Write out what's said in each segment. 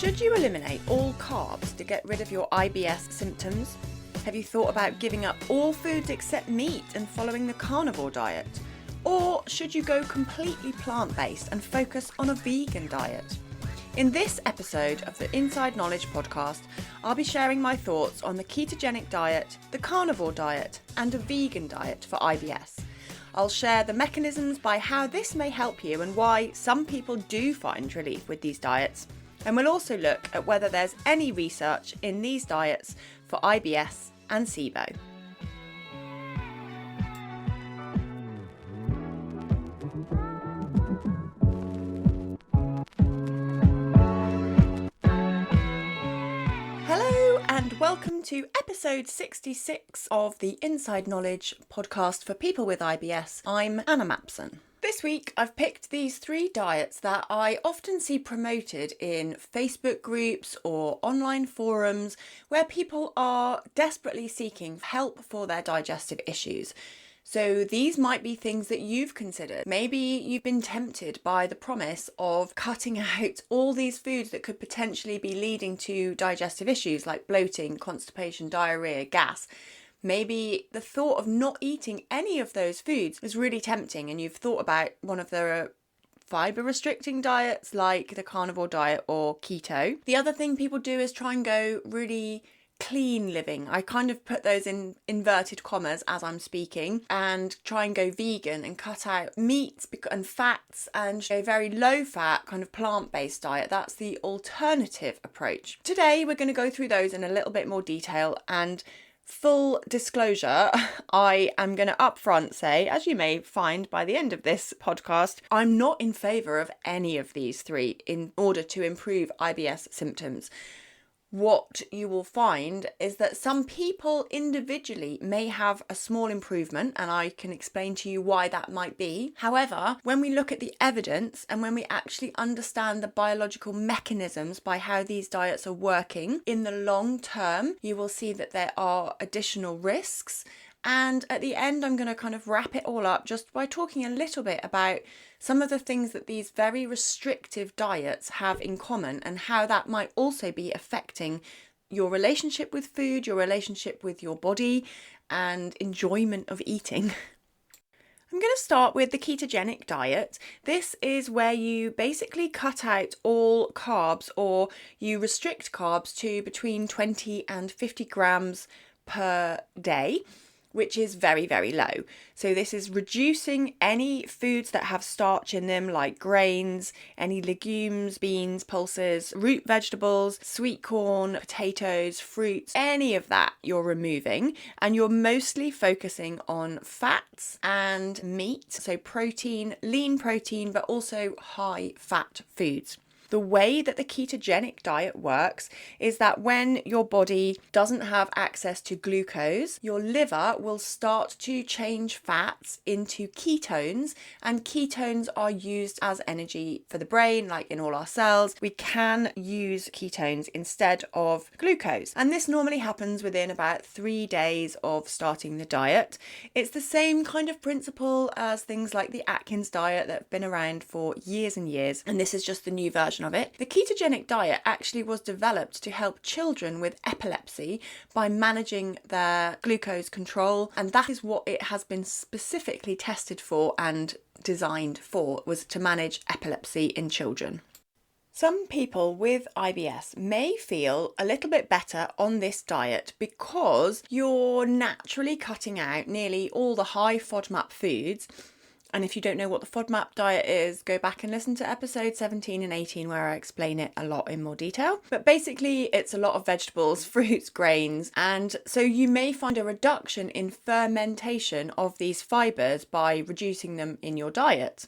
Should you eliminate all carbs to get rid of your IBS symptoms? Have you thought about giving up all foods except meat and following the carnivore diet? Or should you go completely plant-based and focus on a vegan diet? In this episode of the Inside Knowledge podcast, I'll be sharing my thoughts on the ketogenic diet, the carnivore diet, and a vegan diet for IBS. I'll share the mechanisms by how this may help you and why some people do find relief with these diets. And we'll also look at whether there's any research in these diets for IBS and SIBO. Hello and welcome to episode 66 of the Inside Knowledge podcast for people with IBS. I'm Anna Mapson. This week I've picked these 3 diets that I often see promoted in Facebook groups or online forums where people are desperately seeking help for their digestive issues. So these might be things that you've considered. Maybe you've been tempted by the promise of cutting out all these foods that could potentially be leading to digestive issues like bloating, constipation, diarrhea, gas. Maybe the thought of not eating any of those foods is really tempting and you've thought about one of the fiber restricting diets like the carnivore diet or keto. The other thing people do is try and go really clean living. I kind of put those in inverted commas as I'm speaking, and try and go vegan and cut out meat and fats and a very low fat kind of plant-based diet. That's the alternative approach. Today we're going to go through those in a little bit more detail, and full disclosure, I am going to upfront say, as you may find by the end of this podcast, I'm not in favour of any of these 3 in order to improve IBS symptoms. What you will find is that some people individually may have a small improvement, and I can explain to you why that might be. However, when we look at the evidence and when we actually understand the biological mechanisms by how these diets are working in the long term, you will see that there are additional risks. And at the end, I'm going to kind of wrap it all up just by talking a little bit about some of the things that these very restrictive diets have in common and how that might also be affecting your relationship with food, your relationship with your body, and enjoyment of eating. I'm going to start with the ketogenic diet. This is where you basically cut out all carbs, or you restrict carbs to between 20 and 50 grams per day, which is very, very low. So this is reducing any foods that have starch in them, like grains, any legumes, beans, pulses, root vegetables, sweet corn, potatoes, fruits, any of that you're removing. And you're mostly focusing on fats and meat, so protein, lean protein, but also high fat foods. The way that the ketogenic diet works is that when your body doesn't have access to glucose, your liver will start to change fats into ketones, and ketones are used as energy for the brain, like in all our cells. We can use ketones instead of glucose, and this normally happens within about 3 days of starting the diet. It's the same kind of principle as things like the Atkins diet that have been around for years and years, and this is just the new version of it. The ketogenic diet actually was developed to help children with epilepsy by managing their glucose control, and that is what it has been specifically tested for and designed for, was to manage epilepsy in children. Some people with IBS may feel a little bit better on this diet because you're naturally cutting out nearly all the high FODMAP foods. And if you don't know what the FODMAP diet is, go back and listen to episode 17 and 18 where I explain it a lot in more detail. But basically, it's a lot of vegetables, fruits, grains, and so you may find a reduction in fermentation of these fibres by reducing them in your diet.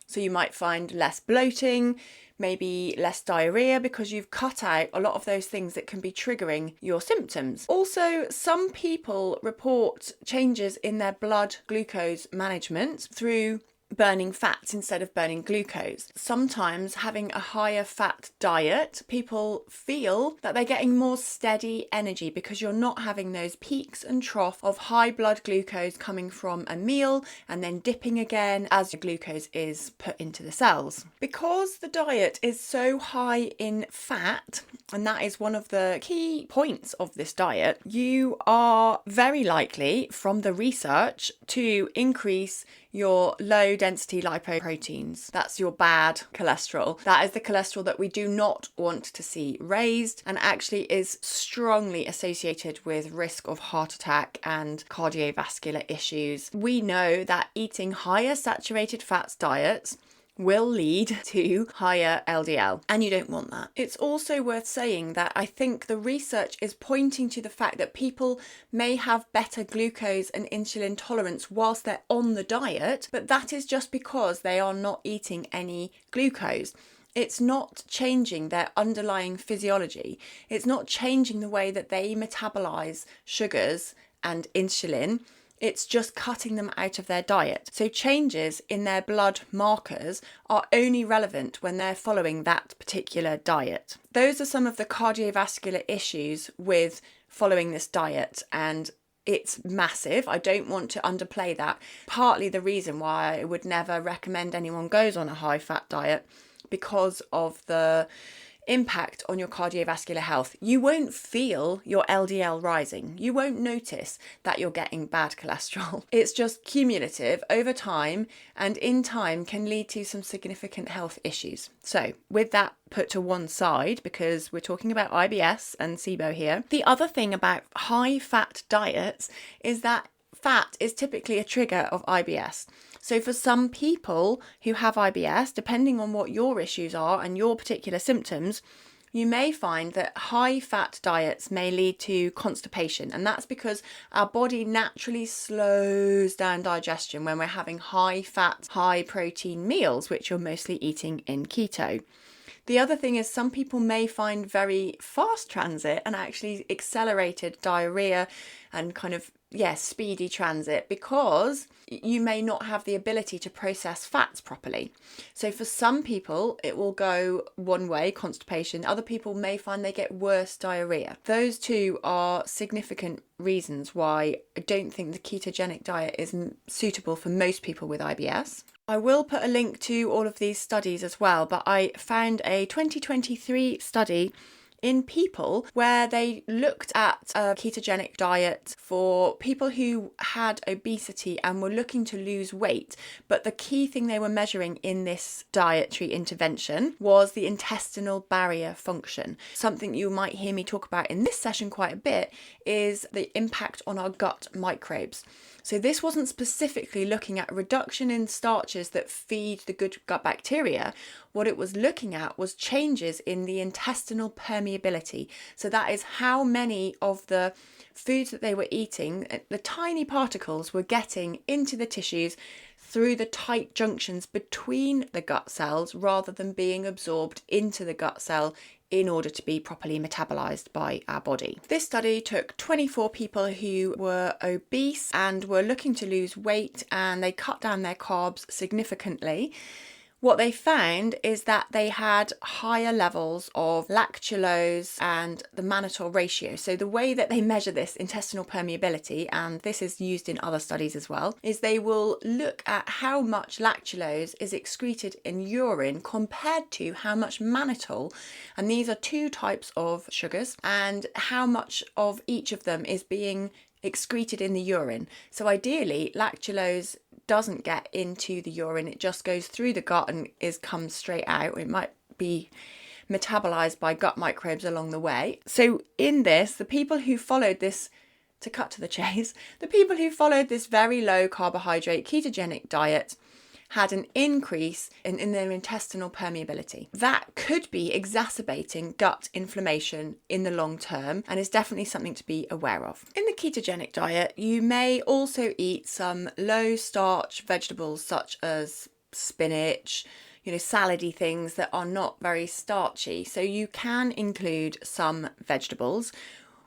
So you might find less bloating, maybe less diarrhea, because you've cut out a lot of those things that can be triggering your symptoms. Also, some people report changes in their blood glucose management through burning fats instead of burning glucose. Sometimes having a higher fat diet, people feel that they're getting more steady energy because you're not having those peaks and troughs of high blood glucose coming from a meal and then dipping again as the glucose is put into the cells. Because the diet is so high in fat, and that is one of the key points of this diet, you are very likely from the research to increase your low density lipoproteins. That's your bad cholesterol. That is the cholesterol that we do not want to see raised and actually is strongly associated with risk of heart attack and cardiovascular issues. We know that eating higher saturated fats diets will lead to higher LDL, and you don't want that. It's also worth saying that I think the research is pointing to the fact that people may have better glucose and insulin tolerance whilst they're on the diet, but that is just because they are not eating any glucose. It's not changing their underlying physiology. It's not changing the way that they metabolize sugars and insulin. It's just cutting them out of their diet. So changes in their blood markers are only relevant when they're following that particular diet. Those are some of the cardiovascular issues with following this diet, and it's massive. I don't want to underplay that. Partly the reason why I would never recommend anyone goes on a high fat diet, because of the impact on your cardiovascular health. You won't feel your LDL rising. You won't notice that you're getting bad cholesterol. It's just cumulative over time, and in time can lead to some significant health issues. So with that put to one side, because we're talking about IBS and SIBO here, the other thing about high fat diets is that fat is typically a trigger of IBS. So for some people who have IBS, depending on what your issues are and your particular symptoms, you may find that high fat diets may lead to constipation. And that's because our body naturally slows down digestion when we're having high fat, high protein meals, which you're mostly eating in keto. The other thing is some people may find very fast transit and actually accelerated diarrhea and kind of, speedy transit, because you may not have the ability to process fats properly. So for some people, it will go one way, constipation. Other people may find they get worse diarrhea. Those two are significant reasons why I don't think the ketogenic diet is suitable for most people with IBS. I will put a link to all of these studies as well, but I found a 2023 study in people where they looked at a ketogenic diet for people who had obesity and were looking to lose weight. But the key thing they were measuring in this dietary intervention was the intestinal barrier function. Something you might hear me talk about in this session quite a bit is the impact on our gut microbes. So this wasn't specifically looking at reduction in starches that feed the good gut bacteria. What it was looking at was changes in the intestinal permeability. So that is how many of the foods that they were eating, the tiny particles were getting into the tissues through the tight junctions between the gut cells rather than being absorbed into the gut cell in order to be properly metabolized by our body. This study took 24 people who were obese and were looking to lose weight, and they cut down their carbs significantly. What they found is that they had higher levels of lactulose and the mannitol ratio. So the way that they measure this intestinal permeability, and this is used in other studies as well, is they will look at how much lactulose is excreted in urine compared to how much mannitol, and these are two types of sugars, and how much of each of them is being excreted in the urine. So ideally, lactulose doesn't get into the urine, it just goes through the gut and comes straight out. It might be metabolized by gut microbes along the way. So in this, the people who followed this, to cut to the chase, the people who followed this very low carbohydrate ketogenic diet had an increase in their intestinal permeability. That could be exacerbating gut inflammation in the long term, and is definitely something to be aware of. In the ketogenic diet, you may also eat some low starch vegetables such as spinach, salady things that are not very starchy. So you can include some vegetables.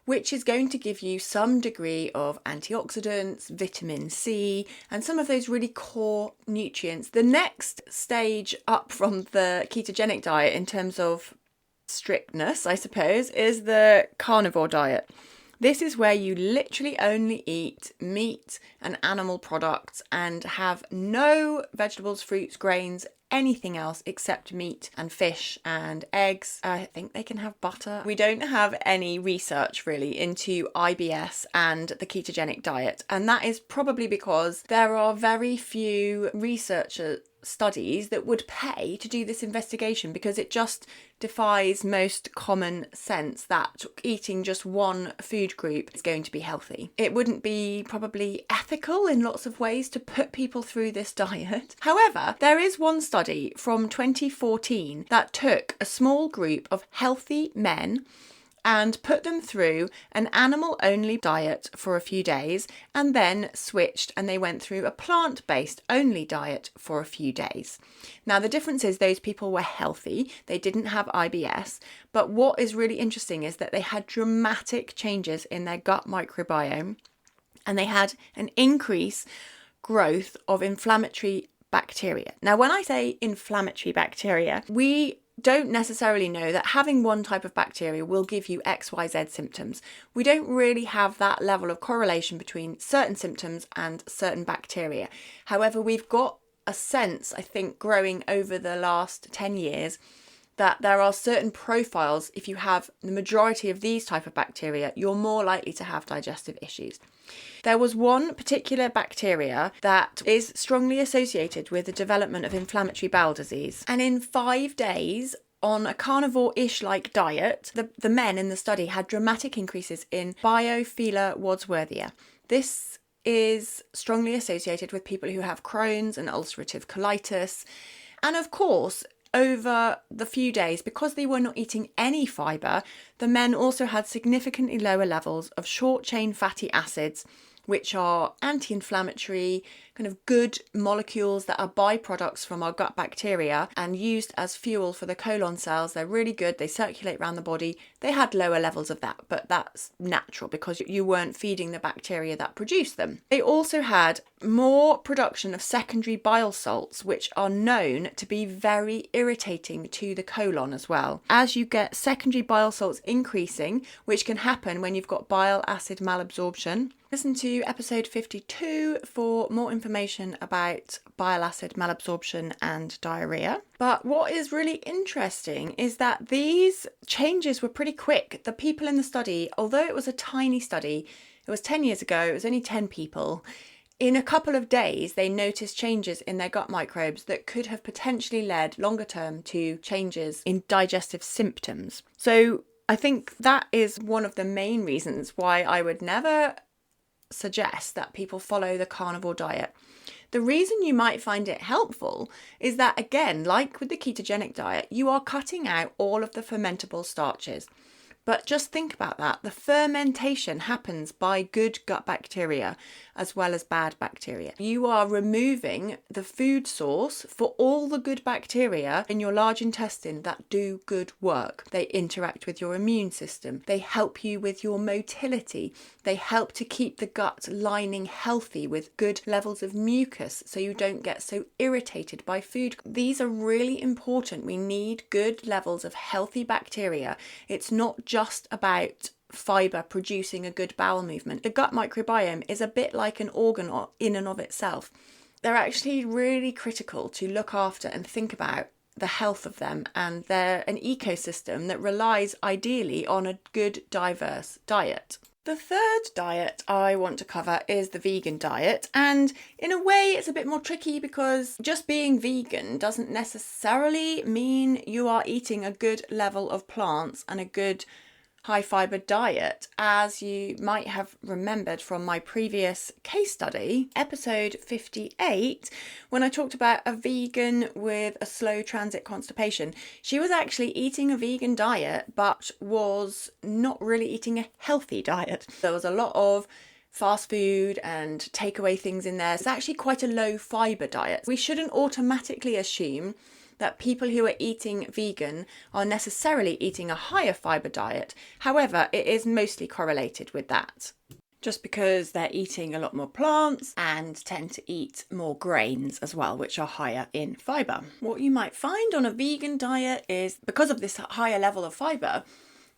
which is going to give you some degree of antioxidants, vitamin C, and some of those really core nutrients. The next stage up from the ketogenic diet in terms of strictness, I suppose, is the carnivore diet. This is where you literally only eat meat and animal products and have no vegetables, fruits, grains, anything else except meat and fish and eggs. I think they can have butter. We don't have any research really into IBS and the ketogenic diet, and that is probably because there are very few researchers studies that would pay to do this investigation, because it just defies most common sense that eating just one food group is going to be healthy. It wouldn't be probably ethical in lots of ways to put people through this diet. However, there is one study from 2014 that took a small group of healthy men and put them through an animal-only diet for a few days, and then switched and they went through a plant-based only diet for a few days. Now, the difference is those people were healthy, they didn't have IBS, but what is really interesting is that they had dramatic changes in their gut microbiome, and they had an increase growth of inflammatory bacteria. Now, when I say inflammatory bacteria, we don't necessarily know that having one type of bacteria will give you XYZ symptoms. We don't really have that level of correlation between certain symptoms and certain bacteria. However, we've got a sense, I think, growing over the last 10 years, that there are certain profiles. If you have the majority of these type of bacteria, you're more likely to have digestive issues. There was one particular bacteria that is strongly associated with the development of inflammatory bowel disease. And in 5 days on a carnivore-ish like diet, the men in the study had dramatic increases in Biofila Wadsworthia. This is strongly associated with people who have Crohn's and ulcerative colitis. And of course, over the few days, because they were not eating any fibre, the men also had significantly lower levels of short-chain fatty acids, which are anti-inflammatory, kind of good molecules that are byproducts from our gut bacteria and used as fuel for the colon cells. They're really good. They circulate around the body. They had lower levels of that, but that's natural because you weren't feeding the bacteria that produce them. They also had more production of secondary bile salts, which are known to be very irritating to the colon as well. As you get secondary bile salts increasing, which can happen when you've got bile acid malabsorption. Listen to episode 52 for more information about bile acid malabsorption and diarrhea. But what is really interesting is that these changes were pretty quick. The people in the study, although it was a tiny study, it was 10 years ago, it was only 10 people, in a couple of days they noticed changes in their gut microbes that could have potentially led longer term to changes in digestive symptoms. So I think that is one of the main reasons why I would never suggest that people follow the carnivore diet. The reason you might find it helpful is that, again, like with the ketogenic diet, you are cutting out all of the fermentable starches. But just think about that. The fermentation happens by good gut bacteria as well as bad bacteria. You are removing the food source for all the good bacteria in your large intestine that do good work. They interact with your immune system. They help you with your motility. They help to keep the gut lining healthy with good levels of mucus so you don't get so irritated by food. These are really important. We need good levels of healthy bacteria. It's not just about fibre producing a good bowel movement. The gut microbiome is a bit like an organ in and of itself. They're actually really critical to look after and think about the health of them, and they're an ecosystem that relies ideally on a good, diverse diet. The third diet I want to cover is the vegan diet, and in a way it's a bit more tricky because just being vegan doesn't necessarily mean you are eating a good level of plants and a good high fibre diet. As you might have remembered from my previous case study, episode 58, when I talked about a vegan with a slow transit constipation, she was actually eating a vegan diet but was not really eating a healthy diet. There was a lot of fast food and takeaway things in there. It's actually quite a low fibre diet. We shouldn't automatically assume that people who are eating vegan are necessarily eating a higher fibre diet. However, it is mostly correlated with that, just because they're eating a lot more plants and tend to eat more grains as well, which are higher in fibre. What you might find on a vegan diet is, because of this higher level of fibre,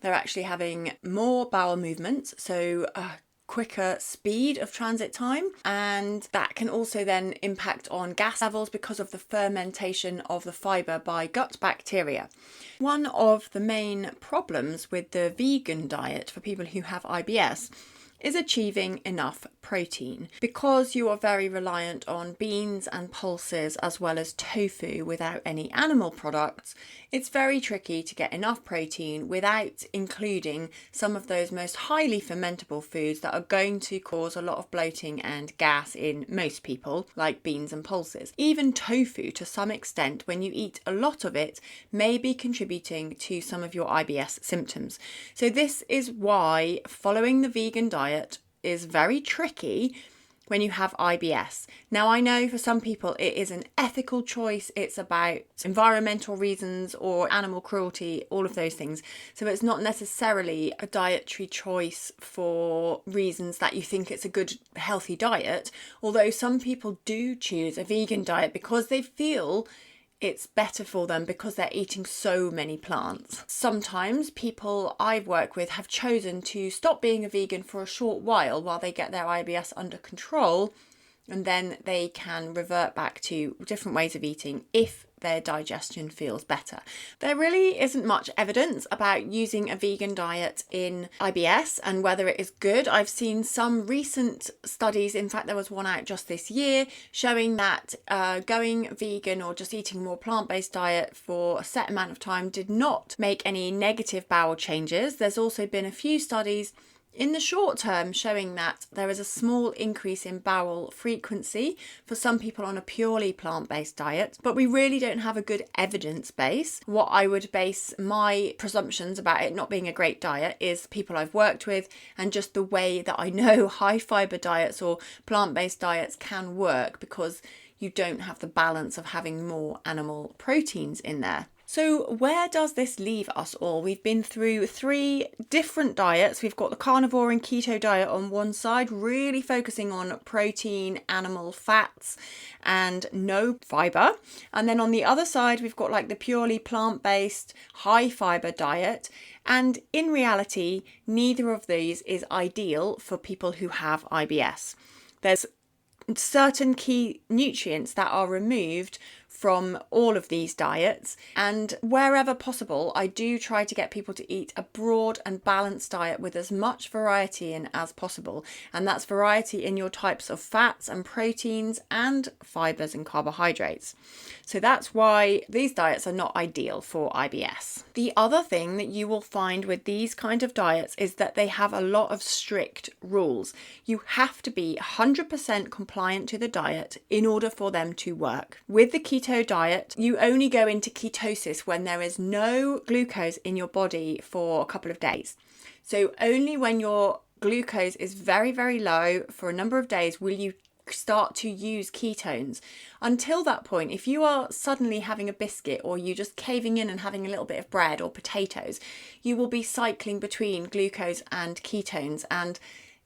they're actually having more bowel movements, so a quicker speed of transit time, and that can also then impact on gas levels because of the fermentation of the fibre by gut bacteria. One of the main problems with the vegan diet for people who have IBS is achieving enough protein. Because you are very reliant on beans and pulses as well as tofu without any animal products, it's very tricky to get enough protein without including some of those most highly fermentable foods that are going to cause a lot of bloating and gas in most people, like beans and pulses. Even tofu, to some extent, when you eat a lot of it, may be contributing to some of your IBS symptoms. So this is why following the vegan diet is very tricky when you have IBS. Now, I know for some people it is an ethical choice, it's about environmental reasons or animal cruelty, all of those things. So it's not necessarily a dietary choice for reasons that you think it's a good, healthy diet, although some people do choose a vegan diet because they feel it's better for them because they're eating so many plants. Sometimes people I've worked with have chosen to stop being a vegan for a short while they get their IBS under control, and then they can revert back to different ways of eating if their digestion feels better. There really isn't much evidence about using a vegan diet in IBS and whether it is good. I've seen some recent studies, in fact there was one out just this year, showing that going vegan or just eating more plant-based diet for a set amount of time did not make any negative bowel changes. There's also been a few studies in the short term showing that there is a small increase in bowel frequency for some people on a purely plant-based diet, but we really don't have a good evidence base. What I would base my presumptions about it not being a great diet is people I've worked with and just the way that I know high fibre diets or plant-based diets can work, because you don't have the balance of having more animal proteins in there. So where does this leave us all? We've been through 3 different diets. We've got the carnivore and keto diet on one side, really focusing on protein, animal fats, and no fibre. And then on the other side, we've got like the purely plant-based, high fibre diet. And in reality, neither of these is ideal for people who have IBS. There's certain key nutrients that are removed from all of these diets, and wherever possible I do try to get people to eat a broad and balanced diet with as much variety in as possible, and that's variety in your types of fats and proteins and fibres and carbohydrates. So that's why these diets are not ideal for IBS. The other thing that you will find with these kind of diets is that they have a lot of strict rules. You have to be 100% compliant to the diet in order for them to work. With the keto diet, you only go into ketosis when there is no glucose in your body for a couple of days. So only when your glucose is very, very low for a number of days will you start to use ketones. Until that point, if you are suddenly having a biscuit or you just caving in and having a little bit of bread or potatoes, you will be cycling between glucose and ketones, and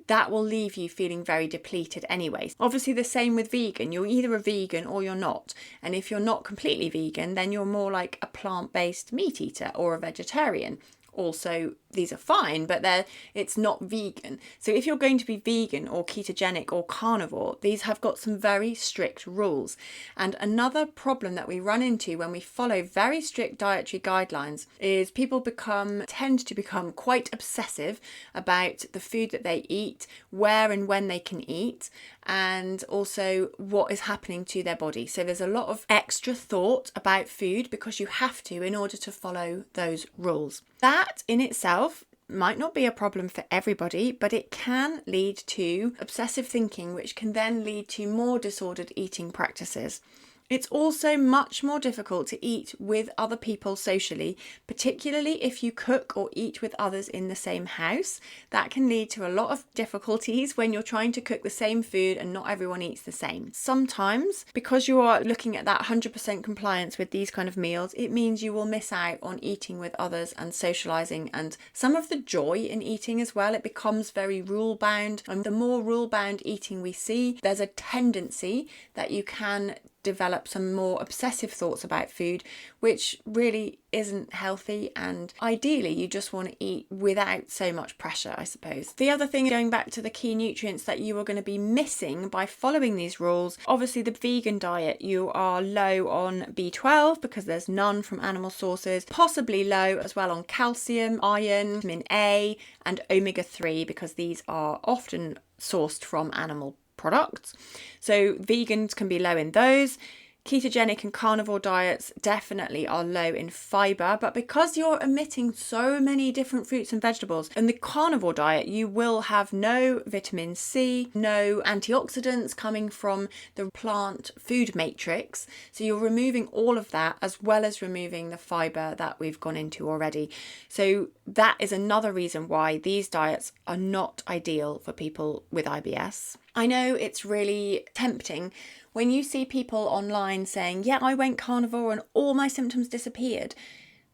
that will leave you feeling very depleted anyway. Obviously the same with vegan. You're either a vegan or you're not. And if you're not completely vegan, then you're more like a plant-based meat eater or a vegetarian. Also, these are fine, but it's not vegan. So if you're going to be vegan or ketogenic or carnivore, these have got some very strict rules. And another problem that we run into when we follow very strict dietary guidelines is people tend to become quite obsessive about the food that they eat, where and when they can eat, and also what is happening to their body. So there's a lot of extra thought about food because you have to in order to follow those rules. That in itself might not be a problem for everybody, but it can lead to obsessive thinking, which can then lead to more disordered eating practices. It's also much more difficult to eat with other people socially, particularly if you cook or eat with others in the same house. That can lead to a lot of difficulties when you're trying to cook the same food and not everyone eats the same. Sometimes, because you are looking at that 100% compliance with these kind of meals, it means you will miss out on eating with others and socializing and some of the joy in eating as well. It becomes very rule bound, and the more rule bound eating we see, there's a tendency that you can develop some more obsessive thoughts about food, which really isn't healthy, and ideally you just want to eat without so much pressure, I suppose. The other thing, going back to the key nutrients that you are going to be missing by following these rules, obviously the vegan diet, you are low on B12 because there's none from animal sources, possibly low as well on calcium, iron, vitamin A and omega-3 because these are often sourced from animal products. So vegans can be low in those. Ketogenic and carnivore diets definitely are low in fibre, but because you're omitting so many different fruits and vegetables, in the carnivore diet you will have no vitamin C, no antioxidants coming from the plant food matrix, so you're removing all of that as well as removing the fibre that we've gone into already. So that is another reason why these diets are not ideal for people with IBS. I know it's really tempting when you see people online saying, yeah, I went carnivore and all my symptoms disappeared.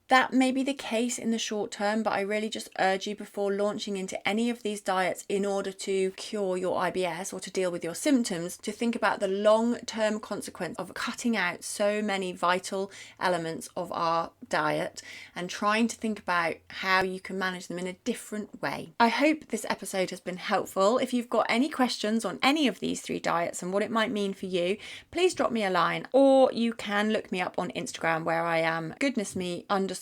That may be the case in the short term, but I really just urge you, before launching into any of these diets in order to cure your IBS or to deal with your symptoms, to think about the long-term consequence of cutting out so many vital elements of our diet and trying to think about how you can manage them in a different way. I hope this episode has been helpful. If you've got any questions on any of these 3 diets and what it might mean for you, please drop me a line, or you can look me up on Instagram where I am goodnessme_nutrition.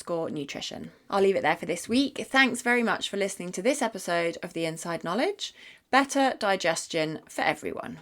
I'll leave it there for this week. Thanks very much for listening to this episode of The Inside Knowledge. Better digestion for everyone.